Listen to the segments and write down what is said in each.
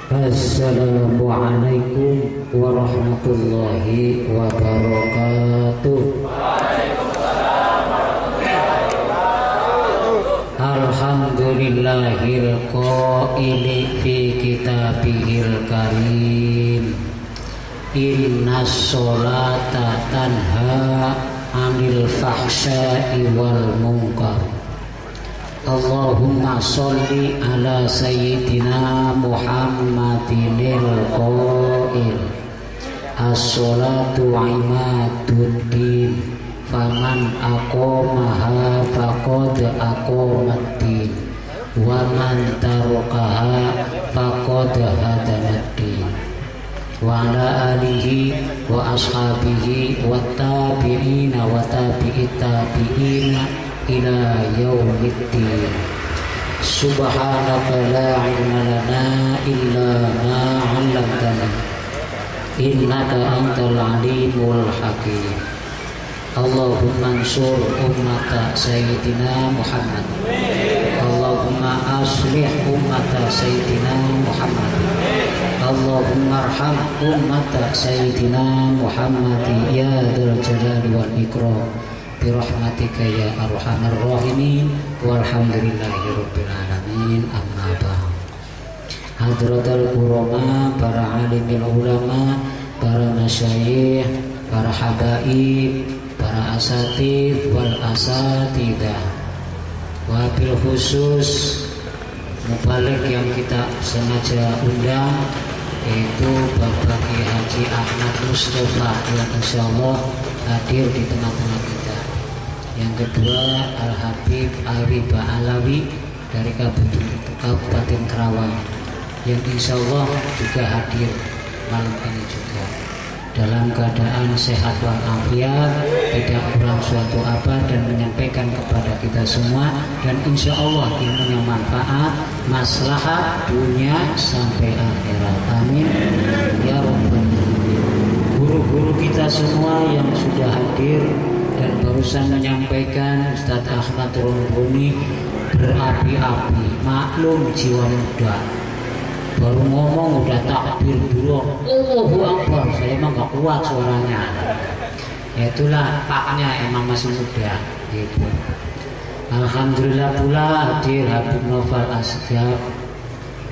Assalamualaikum warahmatullahi wabarakatuh. Alhamdulillahil qaili fi kitabihil karim. Innas sholata tanha 'anil fahsya'i wal munkar. Allahumma sholli ala sayyidina Muhammadinil qail. As-sholatu imaduddin, faman aqamaha faqad aqamaddin, wa man tarakaha faqad hadamaddin. Wa ala alihi wa ashabihi wa tabi'ina wa tabi'it tabi'ina ila yaumiddin. Subhanaka la ilma lana illa ma 'allamtana innaka antal alimul hakim. Allahumma ansur ummata sayyidina Muhammad. Allahumma aslih ummata sayyidina Muhammad. Allahumma arham ummata sayyidina Muhammad ya dzal jalali wal ikram. Birahmatika ya arhamar rahimin. Walhamdulillahirabbil alamin. Amma ba'd. Hadratul kurama, para alimil ulama, para masyayikh, para habaib, para asatidz wal asatidah, wabil khusus mubalik yang kita sengaja undang, yaitu Bapak Kiai Haji Ahmad Mustafa yang insyaallah hadir di tengah-tengah kita. Yang kedua Al-Habib Al-Riba Alawi dari Kabupaten Karawang yang insyaallah juga hadir malam ini juga dalam keadaan sehat walafiat, tidak kurang suatu apa, dan menyampaikan kepada kita semua, dan insyaallah ilmunya manfaat, maslahat dunia sampai akhirat. Amin ya rabbal alamin. Guru-guru kita semua yang sudah hadir dan barusan menyampaikan, Ustadz Ahmad Romboni berapi-api, maklum jiwa muda, baru ngomong udah takbir dulu, Allahu Akbar. Saya emang gak kuat suaranya, ya itulah paknya, emang masih muda gitu. Alhamdulillah pula hadir Habib Noval Asgaf,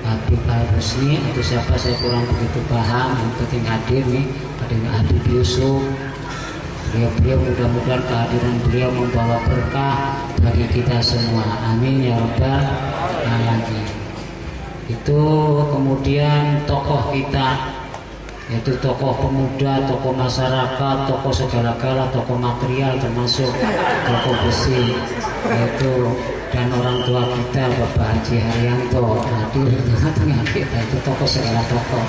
Habib Al-Husni, itu siapa saya kurang begitu paham, yang penting hadir nih. Ada Habib Yusuf. Beliau mudah-mudahan kehadiran beliau membawa berkah bagi kita semua. Amin ya rabbal alamin. Itu kemudian tokoh kita, yaitu tokoh pemuda, tokoh masyarakat, tokoh segala-gala, tokoh material termasuk tokoh besi, yaitu dan orang tua kita Bapak Haji Haryanto hadir di tengah-tengah kita. Itu tokoh segala tokoh.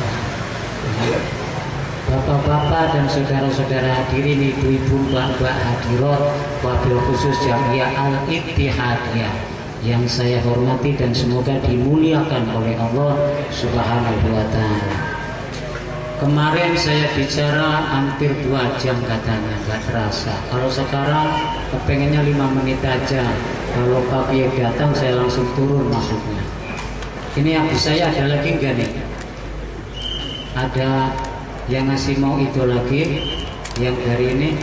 Bapak-bapak dan saudara-saudara hadirin, ibu-ibu, mbak-mbak hadirat, wabil khusus Jamiah Al-Ittihadiyah yang saya hormati dan semoga dimuliakan oleh Allah Subhanahu wa ta'ala. Kemarin saya bicara hampir 2 jam katanya, gak terasa. Kalau sekarang kepengennya 5 menit aja. Kalau Pak Kiai datang saya langsung turun maksudnya. Ini habis saya ada lagi enggak nih? Ada yang ngasih mau itu lagi, yang dari ini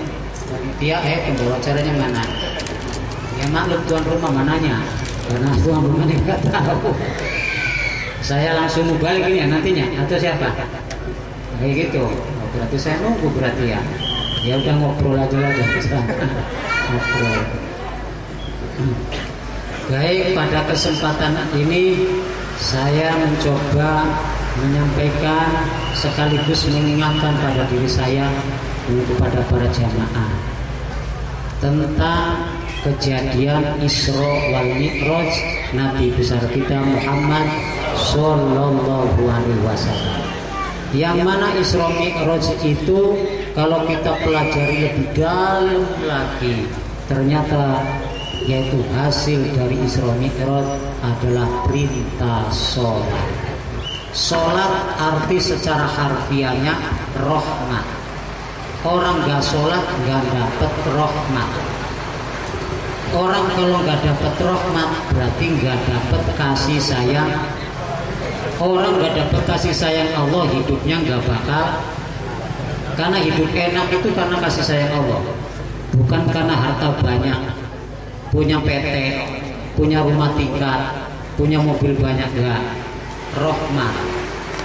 panitia pembawa acaranya mana? Ya maklum tuan rumah mananya, karena tuan rumah ini nggak tahu. Saya langsung mau balik ini ya nantinya, atau siapa? Kayak gitu. Oh, berarti saya nunggu berarti ya. Ya udah ngobrol aja ngobrol. Baik, pada kesempatan ini saya mencoba menyampaikan sekaligus mengingatkan pada diri saya dan kepada para jamaah tentang kejadian Isra wal Mi'raj Nabi besar kita Muhammad Sallallahu Alaihi Wasallam. Yang mana Isra Mi'raj itu kalau kita pelajari lebih dalam lagi, ternyata yaitu hasil dari Isra Mi'raj adalah perintah sholat. Sholat arti secara harfiahnya rahmat. Orang gak sholat gak dapat rahmat. Orang kalau gak dapat rahmat berarti gak dapat kasih sayang Orang nggak dapat kasih sayang Allah, hidupnya nggak bakal. Karena hidup enak itu karena kasih sayang Allah, bukan karena harta banyak, punya PT, punya rumah tingkat, punya mobil banyak, enggak. Rahmat.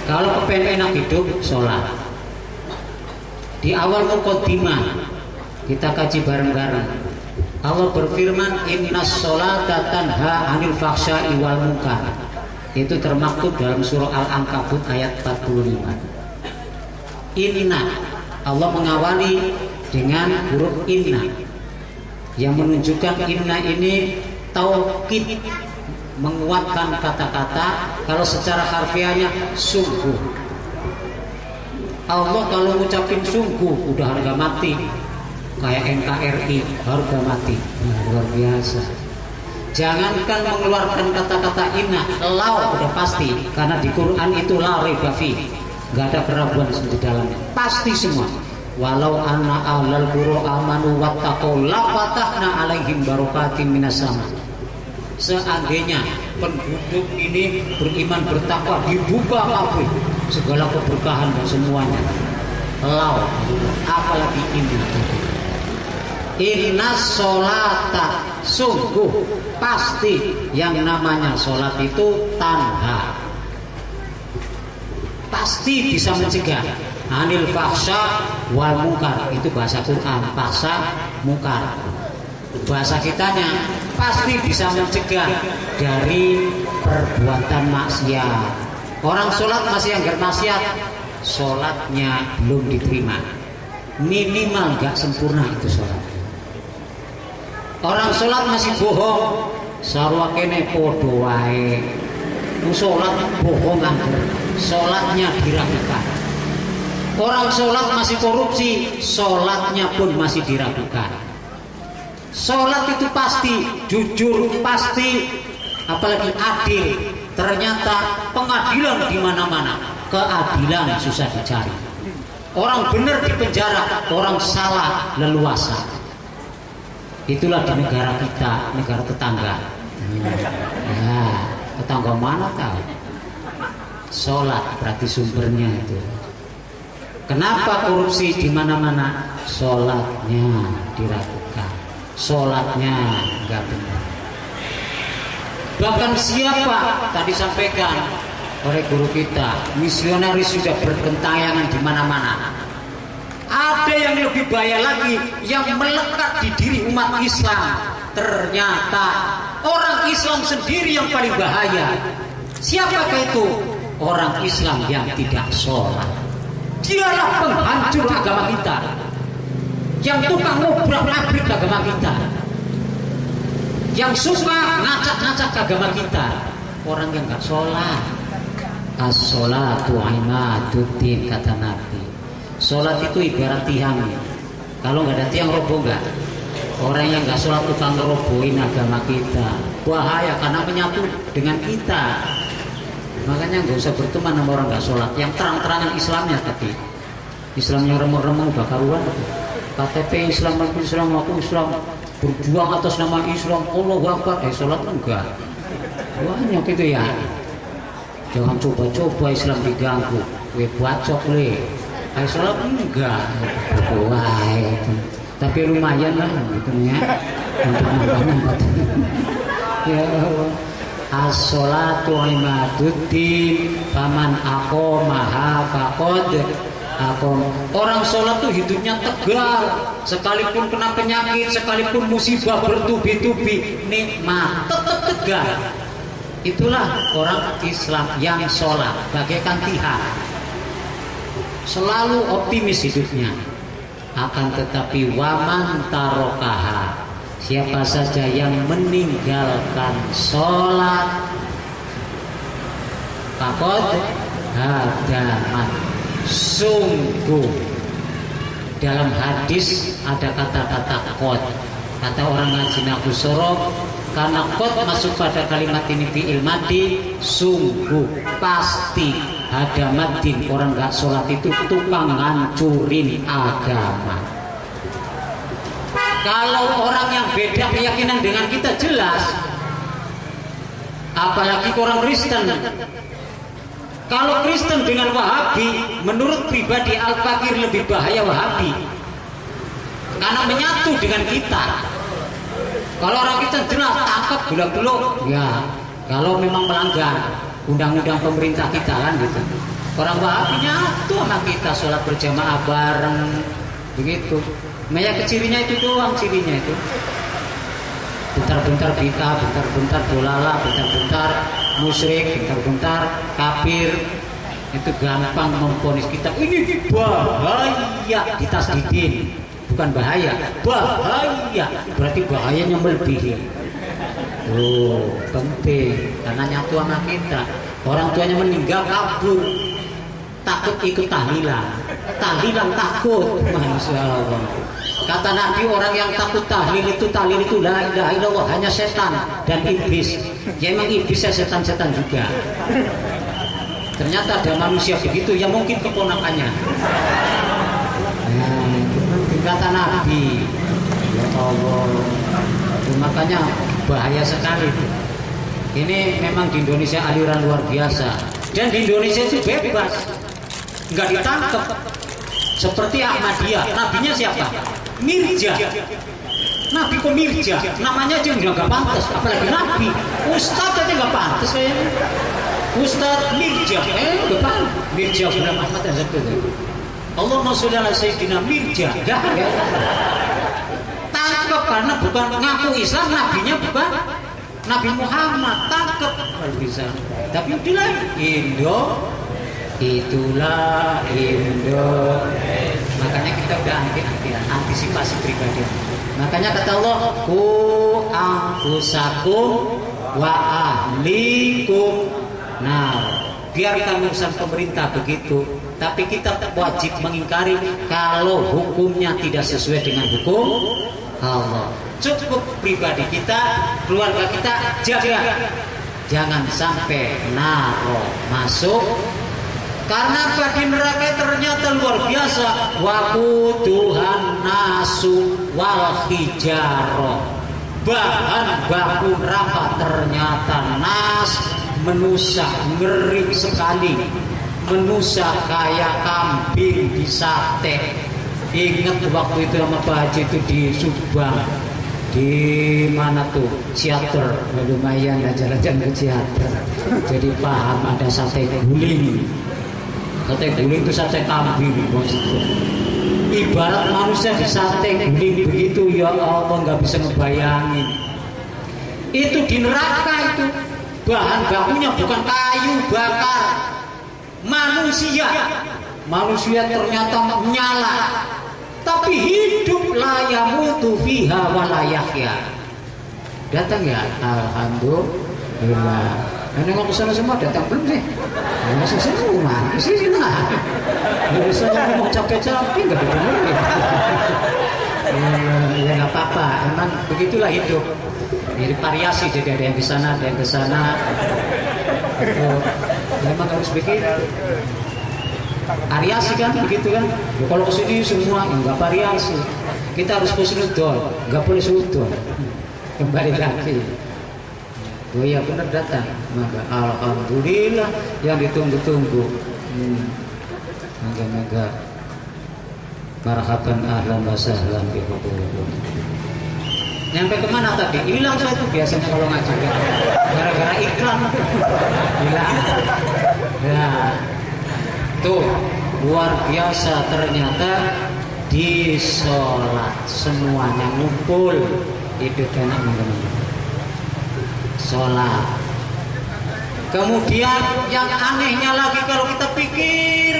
Kalau kepengen enak hidup, sholat. Di awal muqaddimah kita kaji bareng-bareng. Allah berfirman, innas sholata tanha 'anil fahsya'i wal munkar. Itu termaktub dalam surah Al-Ankabut ayat 45. Inna, Allah mengawali dengan huruf inna yang menunjukkan inna ini taukid, menguatkan kata-kata. Kalau secara harfiahnya sungguh. Allah kalau ngucapin sungguh udah harga mati. Kayak NKRI harga mati. Luar biasa. Jangankan mengeluarkan kata-kata inna, lau udah pasti, karena di Quran itu la raiba fi, nggak ada keraguan di dalamnya, pasti semua. Walau anna ahlal qura amanu wattaqau la fatahna alaihim barakatim minas sama. Seandainya penduduk ini beriman bertakwa, dibuka kabeh segala keberkahan dan semuanya. Lau, apalagi ini. Inna sholata, sungguh pasti yang namanya sholat itu tanha, pasti bisa mencegah anil fahsya wal munkar. Itu bahasa Quran, fahsya munkar. Bahasa kitanya pasti bisa mencegah dari perbuatan maksiat. Orang sholat masih yang bermaksiat, sholatnya belum diterima, minimal gak sempurna itu sholat. Orang sholat masih bohong, sarwa kene podo wae. Sholat bohong angger, sholatnya diragukan. Orang sholat masih korupsi, sholatnya pun masih diragukan. Sholat itu pasti, jujur pasti, apalagi adil. Ternyata pengadilan di mana-mana, keadilan susah dicari. Orang benar di penjara, orang salah leluasa. Itulah di negara kita, negara tetangga. Ya, tetangga mana tahu? Sholat berarti sumbernya itu. Kenapa korupsi di mana-mana? Sholatnya diragukan, sholatnya nggak benar. Bahkan siapa tadi sampaikan oleh guru kita, misionaris sudah bergentayangan di mana-mana. Ada yang lebih bahaya lagi, yang melekat di diri umat Islam. Ternyata orang Islam sendiri yang paling bahaya. Siapakah itu? Orang Islam yang tidak sholat. Dialah penghancur agama kita, yang tukang ngobrak-abrik agama kita, yang suka ngacak-ngacak agama kita. Orang yang gak sholat. As-sholatu imaduddin, kata Nabi. Sholat itu ibarat tiang. Kalau nggak ada tiang roboh nggak. Orang yang nggak sholat tukang robohin agama kita. Bahaya karena menyatu dengan kita. Makanya nggak usah berteman sama orang nggak sholat. Yang terang-terangan Islamnya tapi Islamnya remeng-remeng bakaruan. KTP Islam, aku Islam, berjuang atas nama Islam. Allahu Akbar. Sholat enggak. Banyak gitu ya. Jangan coba-coba Islam diganggu. Bacok le. Sholat enggak, wah, tapi lumayan lah betulnya untuk nambah-nambah. Ya Allah. As-sholatu imaduddin, faman aqamaha faqad aqam. Orang sholat tuh hidupnya tegar, sekalipun kena penyakit, sekalipun musibah bertubi-tubi, nikmat tetap tegar. Itulah orang Islam yang sholat bagaikan tiang, selalu optimis hidupnya. Akan tetapi waman tarokaha, siapa saja yang meninggalkan sholat, faqad hadamat, sungguh. Dalam hadis ada kata-kata qad. Kata orang ngaji nahwu sorof, karena qad masuk pada kalimat ini fi'il madhi, sungguh pasti. Hadamatin, orang gak sholat itu tukang ngancurin agama. Kalau orang yang beda keyakinan dengan kita jelas, apalagi orang Kristen, Kalau Kristen dengan Wahabi, menurut pribadi Al-Fakir lebih bahaya Wahabi, karena menyatu dengan kita. Kalau orang Kristen jelas tangkap bulan-bulan, ya kalau memang melanggar undang-undang pemerintah kita kan gitu. Orang Wahabi nyatu sama kita, sholat berjamaah bareng begitu. Maya kecirinya itu doang, cirinya itu. Bentar-bentar bid'ah, bentar-bentar dolala, bentar-bentar musyrik, bentar-bentar kafir. Itu gampang memvonis kita. Ini bahaya di tasdidin, bukan bahaya, bahaya. Berarti bahayanya melebihi. Oh, penting karena nyatu sama kita. Orang tuanya meninggal kabur, takut ikut tahlilan. Tahlilan takut, masya Allah. Kata Nabi, orang yang takut tahlil itu la ilaha illallah, hanya setan dan iblis. Ya emang iblis ya setan-setan juga. Ternyata ada manusia begitu, ya mungkin keponakannya. Nah, itu kata Nabi. Ya Allah. Makanya bahaya sekali. Ini memang di Indonesia aliran luar biasa. Dan di Indonesia itu bebas, nggak ditangkap. Seperti Ahmadiyah, nabinya siapa? Mirja. Nabi kok Mirja? Namanya aja udah nggak pantas, apalagi Nabi. Ustadz aja nggak pantas kayaknya. Ustadz Mirja, nggak pantas. Mirja Ghulam Ahmad Az-Zakir. Allahumma sholli ala sayyidina Mirja. Nggak. Tangkap karena bukan ngaku Islam, nabinya bukan Nabi Muhammad, tangkap kalau bisa. Tapi itulah Indo. Itulah Indo. Makanya kita udah antisipasi pribadi. Makanya kata Allah, ku anfusakum wa ahlikum. Nah, biarkan urusan pemerintah begitu, tapi kita wajib mengingkari kalau hukumnya tidak sesuai dengan hukum Allah. Cukup pribadi kita, keluarga kita jaga, jangan sampai naro masuk. Karena bagi neraka ternyata luar biasa. Waquduhan nasu wal hijarah. Bahan baku neraka ternyata nas, manusia, ngeri sekali. Manusia kayak kambing di sate. Ingat waktu itu sama Pak Haji itu di Subang. Di mana tuh? Ciater. Lumayan jalan-jalan ke Ciater. Jadi paham ada sate guling. Sate guling itu sate kambing, ibarat manusia di sate guling begitu, ya Allah nggak bisa ngebayangin. Itu di neraka itu bahan bakunya bukan kayu bakar, manusia ternyata menyala, tapi hidup la yamutu fiha wa la yahya. Datang ya, alhamdulillah. Ini mau kesana semua datang belum sih? Masih semua, sini lah. Biasanya ngomong capek-capek nggak didengerin. Ya nggak apa-apa, emang begitulah hidup. Jadi variasi, jadi ada yang di sana, ada yang ke sana. Memang harus bikin variasi kan, begitu kan? Ya, kalau kesini semua nggak variasi. Kita harus husnudon, nggak boleh sudon. Kembali lagi. Oh iya benar datang, maka alhamdulillah yang ditunggu-tunggu. Moga-moga marhaban ahlan wa sahlan bi hudurihim. Nyampe kemana tadi? Hilang saya tuh biasanya kalau ngaji kan. Gara-gara iklan hilang. Ya, tuh luar biasa ternyata di sholat semuanya ngumpul. Itu enak teman-teman. Sholat. Kemudian yang anehnya lagi kalau kita pikir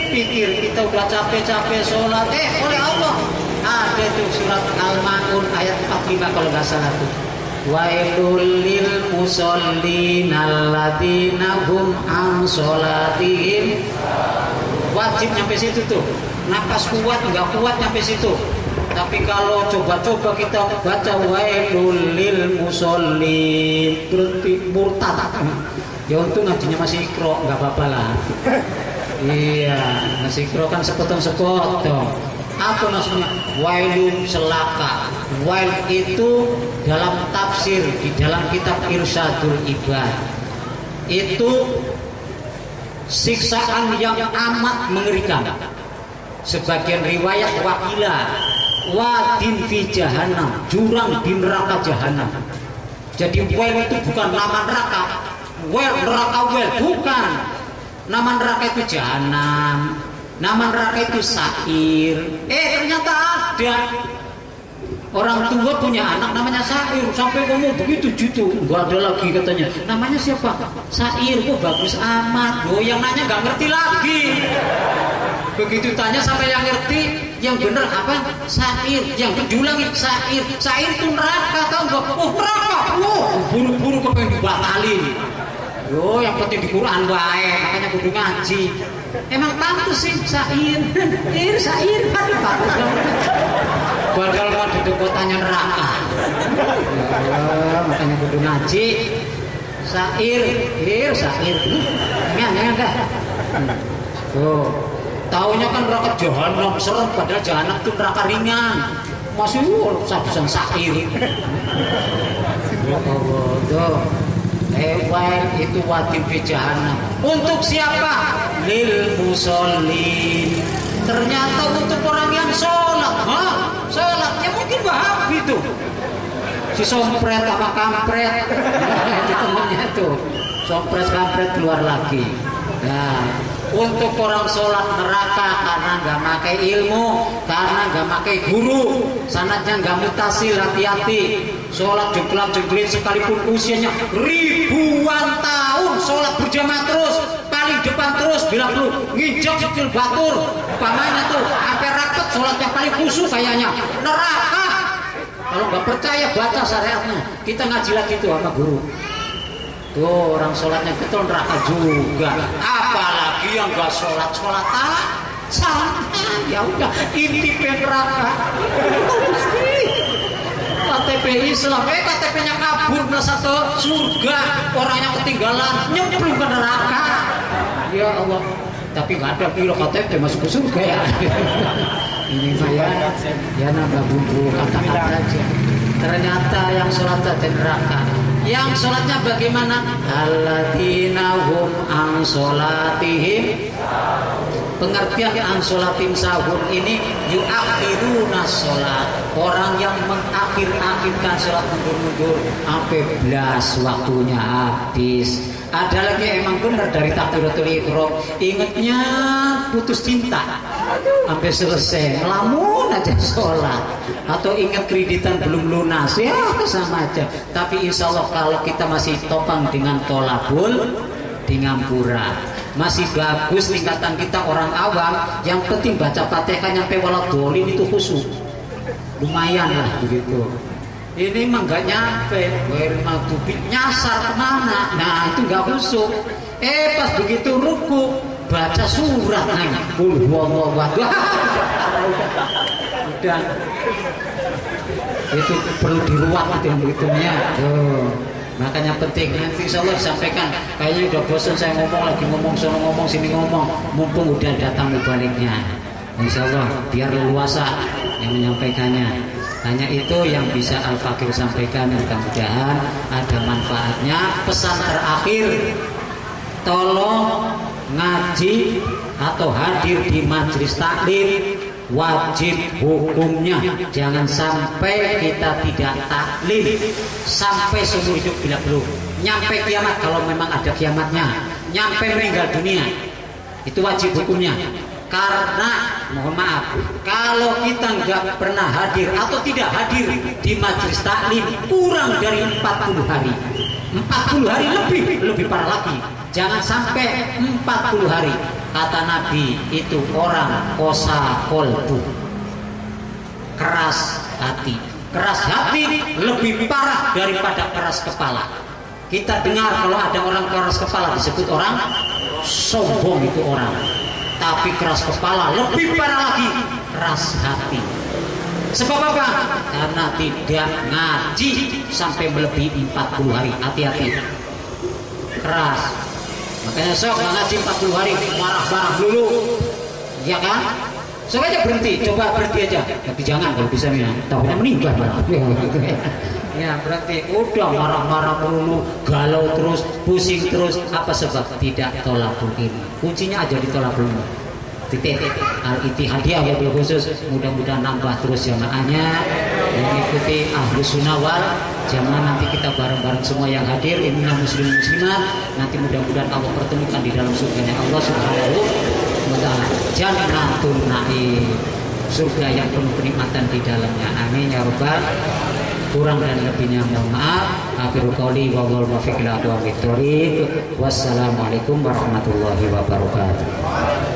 kita udah capek-capek sholat, oleh Allah ada tuh surat Al-Maun ayat 45 kalau nggak salah tuh. Wailul lil musallin alladzina hum an sholatihim. Wajib nyampe situ tuh. Napas kuat nggak kuat nyampe situ. Tapi kalau coba-coba kita baca wailul lil musallin berarti murtad. Ya untung ngajinya masih ikro, nggak apa-apa lah. Iya, masih ikro kan sepotong-sepotong. Apa maksudnya? Wailun celaka. Wail itu dalam tafsir di dalam kitab Irsyadul Ibad itu siksaan yang amat mengerikan. Sebagian riwayat wakila wadin fi jahannam, jurang di neraka jahanam. Jadi wel itu bukan nama neraka, wel neraka wel bukan. Nama neraka itu jahanam, nama neraka itu sair. Ternyata ada orang tua punya anak namanya Sair, sampai ngomong begitu gitu, nggak ada lagi katanya. Namanya siapa? Sair, kok bagus amat. Loh, yang nanya nggak ngerti lagi. Begitu tanya sampai yang ngerti, yang bener apa? Sair. Yang diulangi Sair. Sair itu neraka, tau nggak? Oh neraka, buru-buru kepengen dibatalin. Yo, yang penting di Quran baik, makanya kudu ngaji. Emang pantas sih Sair, Sair, pantas banget. Padahal mau di kotanya neraka. Ya, makanya kudu ngaji. Sair, Sair. Jangan dah. Tuh, taunya kan neraka jahanam serem, padahal jahanam itu neraka ringan. Masih bisa Sair. Ya Allah, tuh. Itu wajib di jahanam. Untuk siapa? Lil musallin. Ternyata untuk orang yang sholat. Sholat ya mungkin Wahabi tuh. Si sompret sama kampret. Itu temennya tuh. Sompret kampret keluar lagi. Nah, untuk orang sholat neraka karena nggak pakai ilmu, karena nggak pakai guru, sanadnya nggak mutasil, hati-hati. Sholat jengklat-jengklit sekalipun usianya ribuan tahun, sholat berjamaah terus, paling depan terus, bilang lu nginjak sikil batur, umpamanya tuh, sampai rapat sholatnya paling khusyuk kayaknya, neraka. Kalau nggak percaya baca syariatnya, kita ngaji lagi tuh sama guru. Tuh orang sholatnya betul neraka juga, apalagi yang nggak sholat-sholatan, ya udah intip neraka. KTP Islam, KTP-nya kabur plus satu surga, orangnya ketinggalan nyemplung ke neraka. Ya Allah, tapi nggak ada kilo KTP masuk ke surga ya. Ini saya ya nambah bumbu kata-kata aja. Ternyata yang sholat di neraka. Yang sholatnya bagaimana? Alladzina hum an sholatihim. Pengertian an sholatim sahun ini yuakhiruna sholat. Orang yang mengakhir-akhirkan sholat mundur-mundur sampai belas waktunya habis. Ada lagi emang benar dari takbiratul ihram, ingatnya putus cinta sampai selesai, ngelamun aja sholat, atau ingat kreditan belum lunas, ya sama aja. Tapi insya Allah kalau kita masih topang dengan tolabul di Ngampura, masih bagus tingkatan kita orang awam, yang penting baca Fatihah nyampe waladhdallin itu khusyuk, lumayan lah begitu. Ini mah nggak nyampe, nyasar kemana? Nah itu nggak khusyuk. Pas begitu ruku baca surat nanya, udah itu perlu diruat itu yang begitunya. Makanya penting nanti insya Allah disampaikan. Kayaknya udah bosan saya ngomong lagi, ngomong sono ngomong sini ngomong, mumpung udah datang mubaliknya. Insya Allah biar leluasa yang menyampaikannya. Hanya itu yang bisa Al-Fakir sampaikan, mudah-mudahan ada manfaatnya. Pesan terakhir, tolong ngaji atau hadir di majelis taklim, wajib hukumnya. Jangan sampai kita tidak taklim sampai seumur hidup bila belum. Nyampe kiamat kalau memang ada kiamatnya, nyampe meninggal dunia, itu wajib hukumnya. Karena mohon maaf, kalau kita nggak pernah hadir atau tidak hadir di majelis taklim kurang dari 40 hari, 40 hari lebih parah lagi. Jangan sampai 40 hari. Kata Nabi itu orang kosa kolbu, keras hati. Keras hati lebih parah daripada keras kepala. Kita dengar kalau ada orang keras kepala disebut orang sombong, itu orang. Tapi keras kepala lebih parah lagi, keras hati. Sebab apa? Karena tidak ngaji sampai melebihi 40 hari. Hati-hati, keras. Makanya sok ngaji 40 hari, marah-marah dulu, ya kan? Soalnya berhenti, coba berhenti aja. Tapi jangan kalau bisa ya, takutnya meninggal malah. Ya berarti udah marah-marah melulu, galau terus, pusing terus. Apa sebab? Tidak tolakul ilmi. Kuncinya aja di tolakul ilmi. Titik al-ittihadiyah wabil khusus. Mudah-mudahan nambah terus jamaahnya, mengikuti ahlu sunnah wal jamaah. Nanti kita bareng-bareng semua yang hadir, ilmunya muslim muslimat. Nanti mudah-mudahan Allah pertemukan di dalam surganya Allah Subhanahu wa ta'ala. Jannatul na'im, surga yang penuh kenikmatan di dalamnya. Amin ya rabbal. Kurang dan lebihnya mohon maaf. Akhirul qouli wa wal muwaffiq ila aqwamit thoriq. Wassalamualaikum warahmatullahi wabarakatuh.